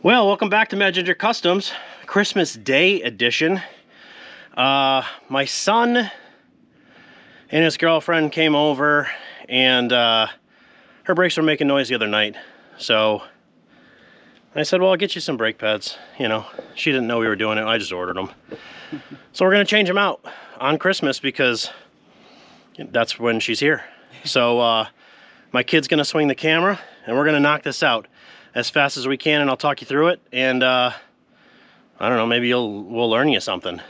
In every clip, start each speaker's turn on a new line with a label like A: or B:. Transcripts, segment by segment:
A: Well, welcome back to Maginger Customs, Christmas Day edition. My son and his girlfriend came over, and her brakes were making noise the other night. So I said, well, I'll get you some brake pads. You know, she didn't know we were doing it. I just ordered them. So we're going to change them out on Christmas because that's when she's here. So my kid's going to swing the camera, and we're going to knock this out as fast as we can, and I'll talk you through it, and I don't know, maybe we'll learn you something.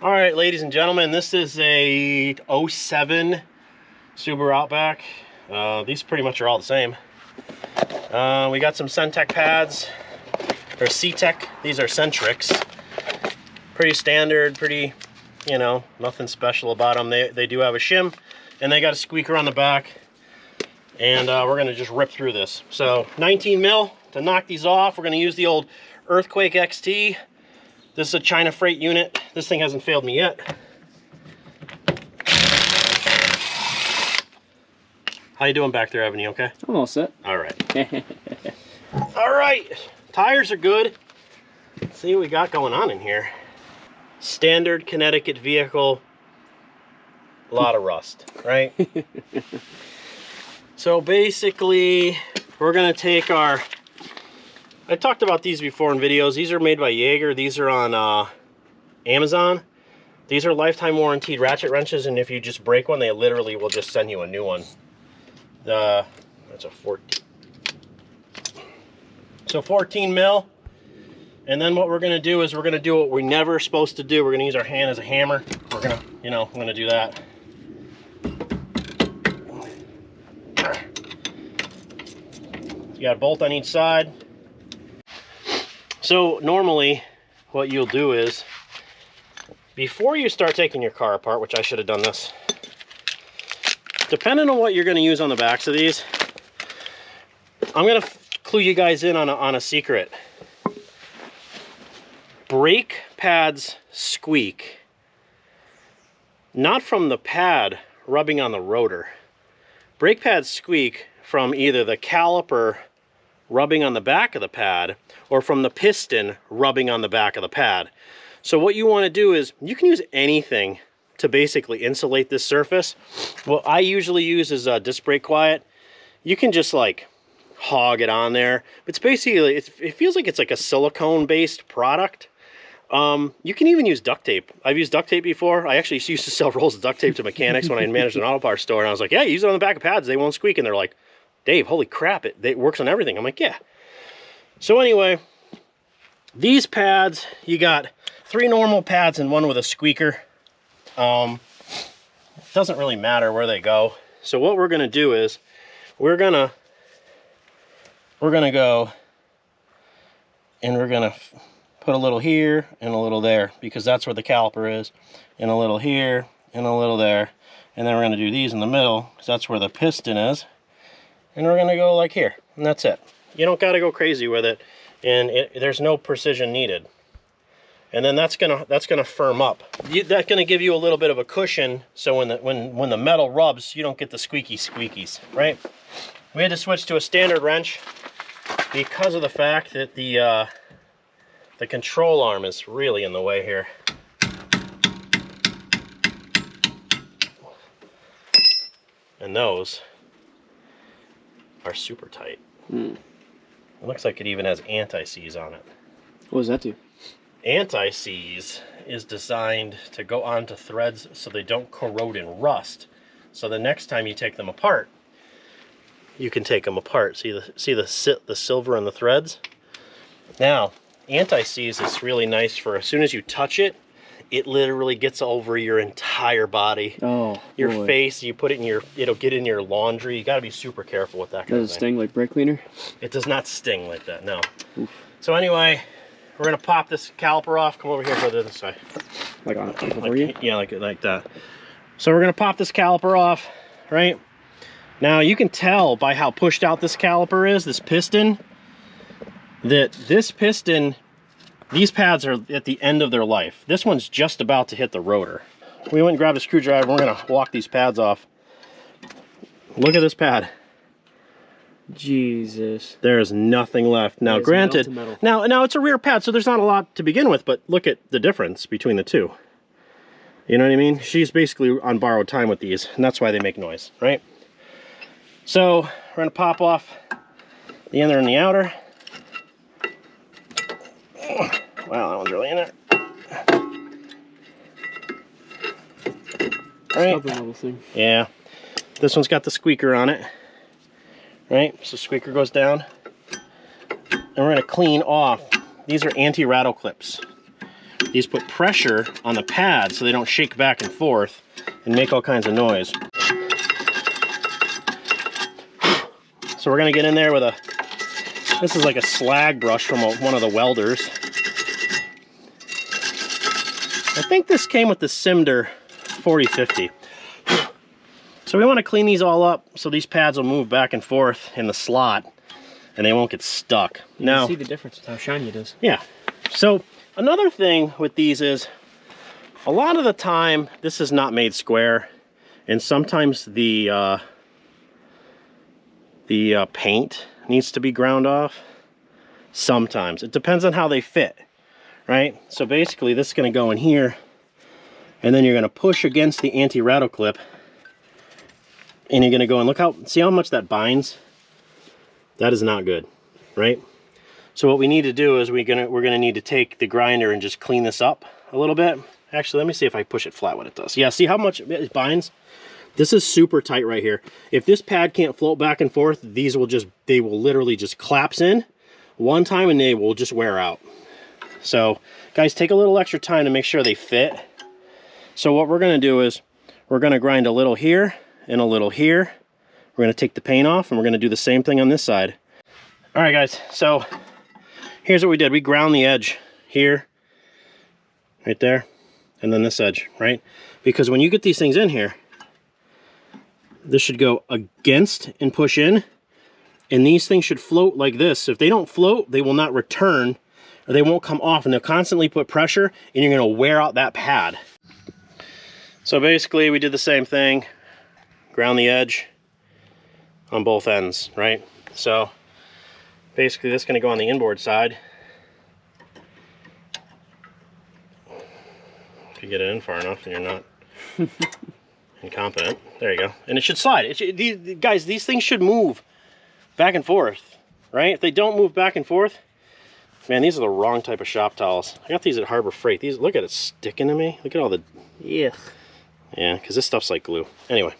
A: All right, ladies and gentlemen, this is a 07 Subaru Outback. These pretty much are all the same. We got some Centec pads, or C-Tech. These are Centrics. Pretty standard, pretty, you know, nothing special about them. They do have a shim, and they got a squeaker on the back. And we're gonna just rip through this. So 19 mil to knock these off. We're gonna use the old Earthquake XT. This is a China freight unit. This thing hasn't failed me yet. How you doing back there, Evan? You okay?
B: I'm all set.
A: All right. All right, tires are good. Let's see what we got going on in here. Standard Connecticut vehicle. A lot of rust, right? So basically, we're gonna take our, I talked about these before in videos. These are made by Jaeger. These are on Amazon. These are lifetime warranted ratchet wrenches, and if you just break one, they literally will just send you a new one. That's a 14. So 14 mil. And then what we're gonna do is we're gonna do what we're never supposed to do. We're gonna use our hand as a hammer. We're gonna, you know, I'm gonna do that. You got a bolt on each side. So normally what you'll do is, before you start taking your car apart, which I should have done this, depending on what you're going to use on the backs of these, I'm going to clue you guys in on a secret. Brake pads squeak, not from the pad rubbing on the rotor. Brake pads squeak from either the caliper rubbing on the back of the pad or from the piston rubbing on the back of the pad. So what you want to do is, you can use anything to basically insulate this surface. What I usually use is a disc brake quiet. You can just like hog it on there. It's basically, it feels like it's like a silicone based product. You can even use duct tape. I've used duct tape before. I actually used to sell rolls of duct tape to mechanics when I managed an auto parts store, and I was like, yeah, use it on the back of pads, they won't squeak. And they're like, Dave, holy crap, it works on everything. I'm like, yeah. So anyway, these pads, you got 3 normal pads and 1 with a squeaker. It doesn't really matter where they go. So what we're gonna do is, we're gonna go and we're gonna put a little here and a little there, because that's where the caliper is, and a little here and a little there. And then we're gonna do these in the middle, because that's where the piston is. And we're gonna go like here, and that's it. You don't gotta go crazy with it, and there's no precision needed. And then that's gonna firm up. That's gonna give you a little bit of a cushion, so when the metal rubs, you don't get the squeaky squeakies, right? We had to switch to a standard wrench because of the fact that the control arm is really in the way here. And those are super tight. It looks like it even has anti-seize on it.
B: What does that do?
A: Anti-seize is designed to go onto threads so they don't corrode and rust. So the next time you take them apart, you can take them apart. See the silver on the threads? Now, anti-seize is really nice for, as soon as you touch it, it literally gets over your entire body. Oh, your boy. Face, you put it in your, it'll get in your laundry. You gotta be super careful with that kind of thing.
B: Does it sting like brake cleaner?
A: It does not sting like that, no. Oof. So anyway, we're gonna pop this caliper off. Come over here, go this way.
B: Like on over you?
A: Yeah, like that. So we're gonna pop this caliper off, right? Now you can tell by how pushed out this caliper is, this piston, that this piston, these pads are at the end of their life. This one's just about to hit the rotor. We went and grabbed a screwdriver. We're gonna walk these pads off. Look at this pad.
B: Jesus.
A: There's nothing left. Now, granted, now it's a rear pad, so there's not a lot to begin with, but look at the difference between the two. You know what I mean? She's basically on borrowed time with these, and that's why they make noise, right? So we're gonna pop off the inner and the outer. Wow, that one's really in there. Right. Yeah. This one's got the squeaker on it. Right? So squeaker goes down. And we're gonna clean off. These are anti-rattle clips. These put pressure on the pad so they don't shake back and forth and make all kinds of noise. So we're gonna get in there with this is like a slag brush from one of the welders. I think this came with the Cinder 4050. So we want to clean these all up so these pads will move back and forth in the slot and they won't get stuck.
B: You can see the difference with how shiny it is.
A: Yeah. So another thing with these is a lot of the time this is not made square, and sometimes the paint needs to be ground off. Sometimes. It depends on how they fit, right? So basically this is going to go in here, and then you're going to push against the anti-rattle clip, and you're going to go and see how much that binds? That is not good, right? So what we need to do is we're gonna need to take the grinder and just clean this up a little bit. Actually, let me see if I push it flat what it does. Yeah, see how much it binds? This is super tight right here. If this pad can't float back and forth, they will literally just collapse in one time and they will just wear out. So guys, take a little extra time to make sure they fit. So what we're gonna do is we're gonna grind a little here and a little here. We're gonna take the paint off and we're gonna do the same thing on this side. All right guys, so here's what we did. We ground the edge here, right there, and then this edge, right? Because when you get these things in here, this should go against and push in, and these things should float like this. If they don't float, they will not return, or they won't come off, and they'll constantly put pressure, and you're gonna wear out that pad. So basically, we did the same thing, ground the edge on both ends, right? So basically, this is gonna go on the inboard side. If you get it in far enough and you're not incompetent. There you go. And it should slide. Guys, these things should move back and forth, right? If they don't move back and forth, man, these are the wrong type of shop towels. I got these at Harbor Freight. These, look at it sticking to me. Look at all the...
B: Yeah.
A: Yeah, because this stuff's like glue. Anyway.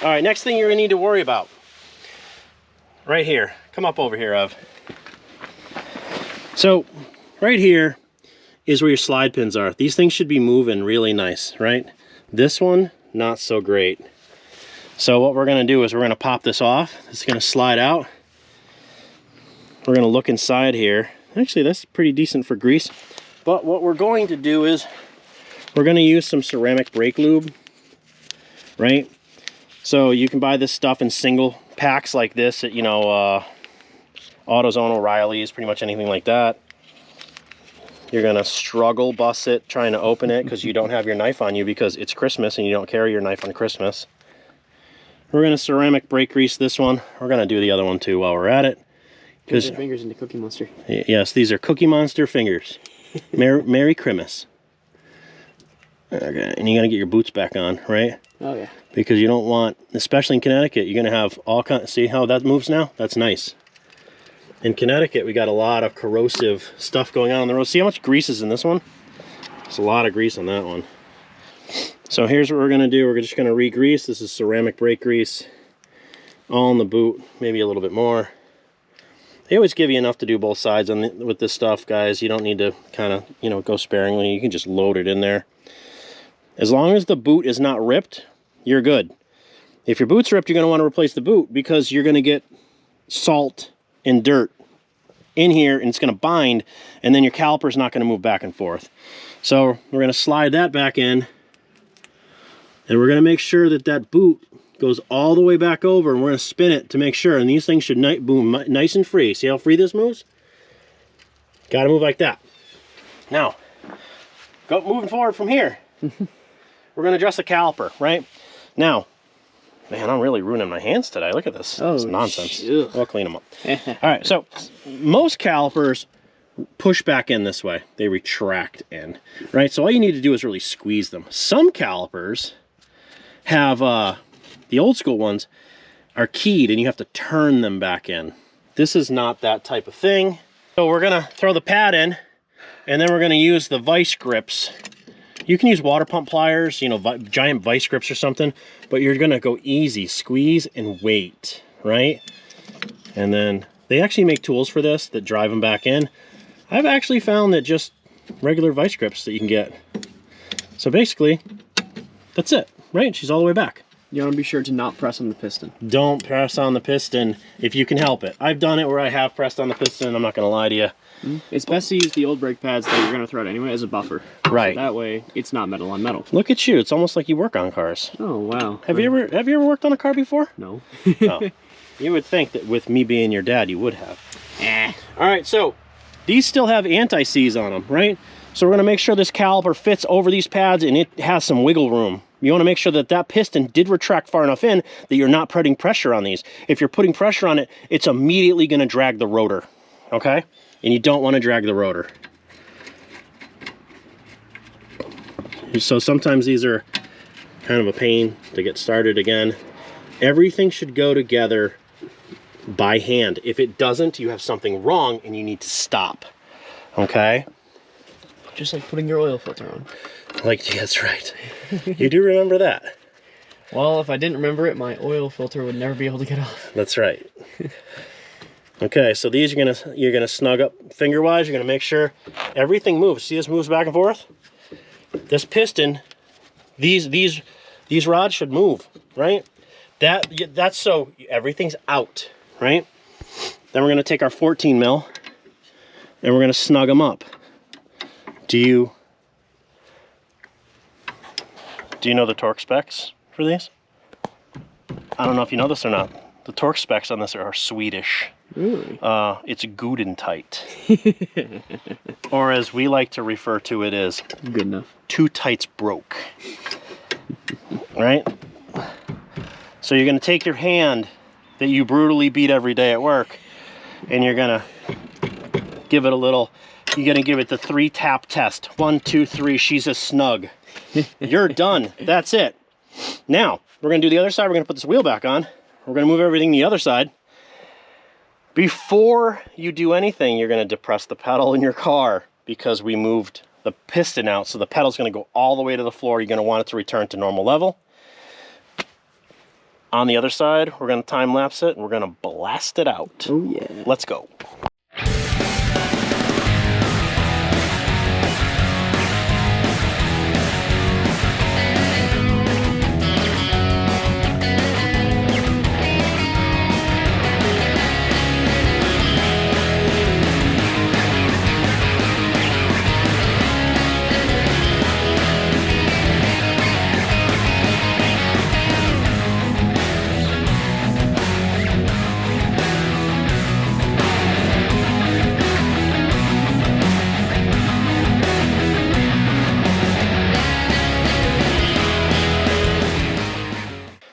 A: All right, next thing you're going to need to worry about. Right here. Come up over here, Ev. So, right here is where your slide pins are. These things should be moving really nice, right? This one, not so great. So what we're gonna do is we're gonna pop this off. It's gonna slide out. We're gonna look inside here. Actually, that's pretty decent for grease. But what we're going to do is we're gonna use some ceramic brake lube, right? So you can buy this stuff in single packs like this at, you know, AutoZone, O'Reilly's, pretty much anything like that. You're gonna struggle bust it trying to open it because you don't have your knife on you because it's Christmas and you don't carry your knife on Christmas. We're gonna ceramic brake grease this one. We're gonna do the other one too while we're at it.
B: Put your fingers into Cookie Monster.
A: Yes, these are Cookie Monster fingers. Merry Christmas. Okay, and you gotta get your boots back on, right?
B: Oh yeah.
A: Because you don't want, especially in Connecticut, you're gonna have all kinds. See how that moves now? That's nice. In Connecticut, we got a lot of corrosive stuff going on the road. See how much grease is in this one? There's a lot of grease on that one. So here's what we're gonna do. We're just gonna re-grease. This is ceramic brake grease. All in the boot, maybe a little bit more. They always give you enough to do both sides with this stuff, guys. You don't need to kind of, you know, go sparingly. You can just load it in there. As long as the boot is not ripped, you're good. If your boot's ripped, you're gonna wanna replace the boot because you're gonna get salt and dirt in here and it's going to bind, and then your caliper's not going to move back and forth. So we're going to slide that back in, and we're going to make sure that that boot goes all the way back over, and we're going to spin it to make sure. And these things should boom nice and free. See how free this moves? Got to move like that. Now, moving forward from here, we're going to adjust the caliper, right? Now, Man, I'm really ruining my hands today. Look at this.
B: Oh,
A: it's nonsense.
B: ugh.
A: We'll clean them up. All right, so most calipers push back in this way. They retract in, right? So all you need to do is really squeeze them. Some calipers have, the old school ones are keyed and you have to turn them back in. This is not that type of thing. So we're gonna throw the pad in and then we're gonna use the vice grips. You can use water pump pliers, you know, giant vice grips or something, but you're gonna go easy, squeeze and wait, right? And then they actually make tools for this that drive them back in. I've actually found that just regular vice grips that you can get. So basically, that's it, right? She's all the way back.
B: You want to be sure to not press on the piston.
A: Don't press on the piston if you can help it. I've done it where I have pressed on the piston, I'm not gonna lie to you.
B: It's best to use the old brake pads that you're going to throw out anyway as a buffer.
A: Right.
B: So that way, it's not metal on metal.
A: Look at you, it's almost like you work on cars.
B: Oh, wow.
A: Have you ever worked on a car before?
B: No.
A: Oh. You would think that with me being your dad, you would have. All right, so these still have anti-seize on them, right? So we're gonna make sure this caliper fits over these pads and it has some wiggle room. You wanna make sure that that piston did retract far enough in that you're not putting pressure on these. If you're putting pressure on it, it's immediately gonna drag the rotor, okay? And you don't wanna drag the rotor. So sometimes these are kind of a pain to get started again. Everything should go together by hand. If it doesn't, you have something wrong and you need to stop, okay?
B: Just like putting your oil filter on.
A: Like, yeah, that's right. You do remember that.
B: Well, if I didn't remember it, my oil filter would never be able to get off.
A: That's right. Okay, so these you're gonna snug up finger-wise. You're gonna make sure everything moves. See, this moves back and forth. This piston, these rods should move, right? That's so everything's out, right? Then we're gonna take our 14 mil and we're gonna snug them up. Do you know the torque specs for these? I don't know if you know this or not. The torque specs on this are Swedish.
B: Really?
A: It's good and tight. Or as we like to refer to it as,
B: good enough.
A: Too tight's broke. Right? So you're gonna take your hand that you brutally beat every day at work and you're gonna give it a little, you're gonna give it the 3-tap test. 1, 2, 3, she's a snug. You're done, that's it. Now, we're gonna do the other side. We're gonna put this wheel back on. We're gonna move everything the other side. Before you do anything, you're gonna depress the pedal in your car because we moved the piston out, so the pedal's gonna go all the way to the floor. You're gonna want it to return to normal level. On the other side, we're gonna time lapse it and we're gonna blast it out.
B: Oh yeah.
A: Let's go.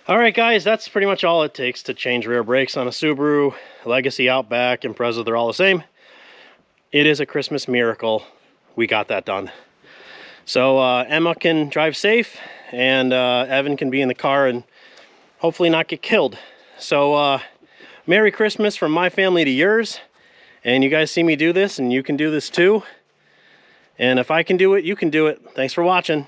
A: All right, guys, that's pretty much all it takes to change rear brakes on a Subaru, Legacy, Outback, Impreza. They're all the same. It is a Christmas miracle. We got that done. So Emma can drive safe and Evan can be in the car and hopefully not get killed. So Merry Christmas from my family to yours. And you guys see me do this and you can do this too. And if I can do it, you can do it. Thanks for watching.